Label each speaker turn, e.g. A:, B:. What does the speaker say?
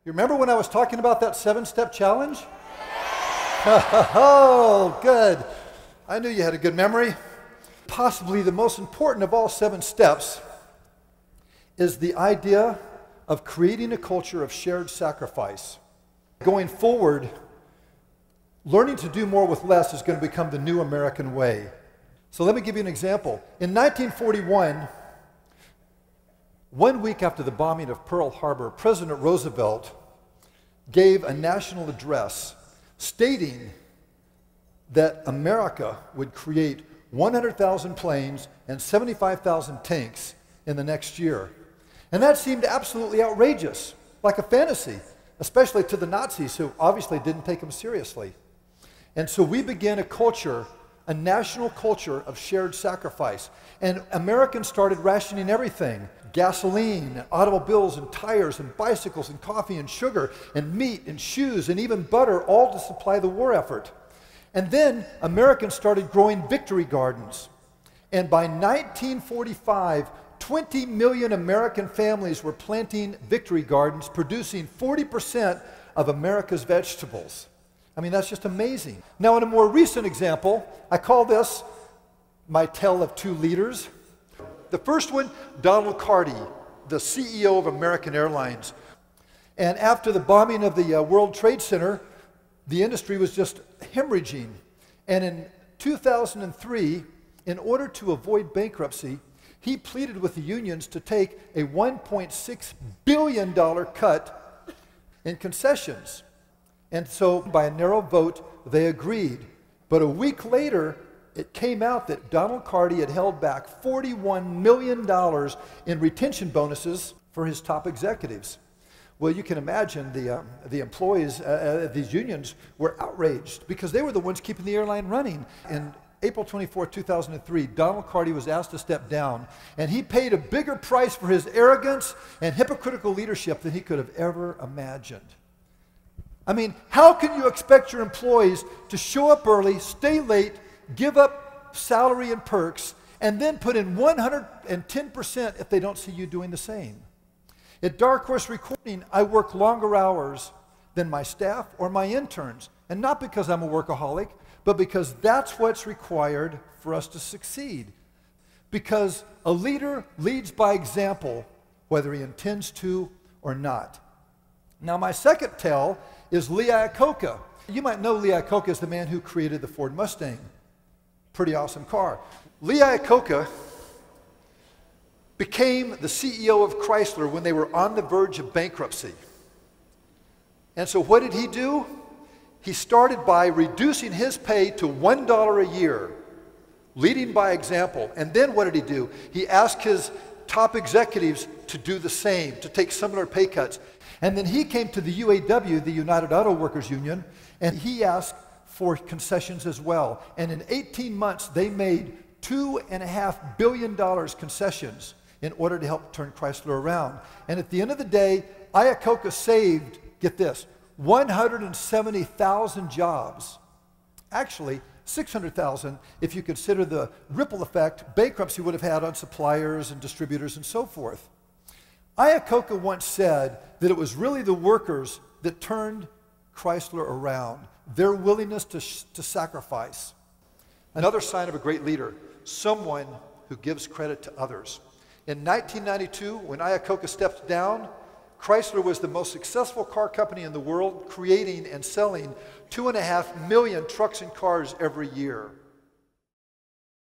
A: You remember when I was talking about that 7-step challenge? Oh, good. I knew you had a good memory. Possibly the most important of all 7 steps is the idea of creating a culture of shared sacrifice. Going forward, learning to do more with less is going to become the new American way. So let me give you an example. In 1941, 1 week after the bombing of Pearl Harbor, President Roosevelt gave a national address stating that America would create 100,000 planes and 75,000 tanks in the next year. And that seemed absolutely outrageous, like a fantasy, especially to the Nazis, who obviously didn't take him seriously. And so we began a culture, a national culture of shared sacrifice. And Americans started rationing everything: gasoline, automobiles and tires and bicycles and coffee and sugar and meat and shoes and even butter, all to supply the war effort. And then Americans started growing victory gardens. And by 1945, 20 million American families were planting victory gardens, producing 40% of America's vegetables. I mean, that's just amazing. Now, in a more recent example, I call this my tale of 2 leaders. The first one, Donald Carty, the CEO of American Airlines. And after the bombing of the World Trade Center, the industry was just hemorrhaging. And in 2003, in order to avoid bankruptcy, he pleaded with the unions to take a $1.6 billion cut in concessions. And so, by a narrow vote, they agreed. But a week later, it came out that Donald Carty had held back $41 million in retention bonuses for his top executives. Well, you can imagine the employees of these unions were outraged because they were the ones keeping the airline running. In April 24, 2003, Donald Carty was asked to step down, and he paid a bigger price for his arrogance and hypocritical leadership than he could have ever imagined. I mean, how can you expect your employees to show up early, stay late, give up salary and perks, and then put in 110% if they don't see you doing the same? At Dark Horse Recording, I work longer hours than my staff or my interns, and not because I'm a workaholic, but because that's what's required for us to succeed. Because a leader leads by example, whether he intends to or not. Now, my second tale is Lee Iacocca. You might know Lee Iacocca as the man who created the Ford Mustang. Pretty awesome car. Lee Iacocca became the CEO of Chrysler when they were on the verge of bankruptcy. And so what did he do? He started by reducing his pay to $1 a year, leading by example. And then what did he do? He asked his top executives to do the same, to take similar pay cuts. And then he came to the UAW, the United Auto Workers Union, and he asked for concessions as well. And in 18 months, they made $2.5 billion concessions in order to help turn Chrysler around. And at the end of the day, Iacocca saved, get this, 170,000 jobs. Actually, 600,000 if you consider the ripple effect bankruptcy would have had on suppliers and distributors and so forth. Iacocca once said that it was really the workers that turned Chrysler around, their willingness to sacrifice. Another sign of a great leader, someone who gives credit to others. In 1992, when Iacocca stepped down, Chrysler was the most successful car company in the world, creating and selling 2.5 million trucks and cars every year.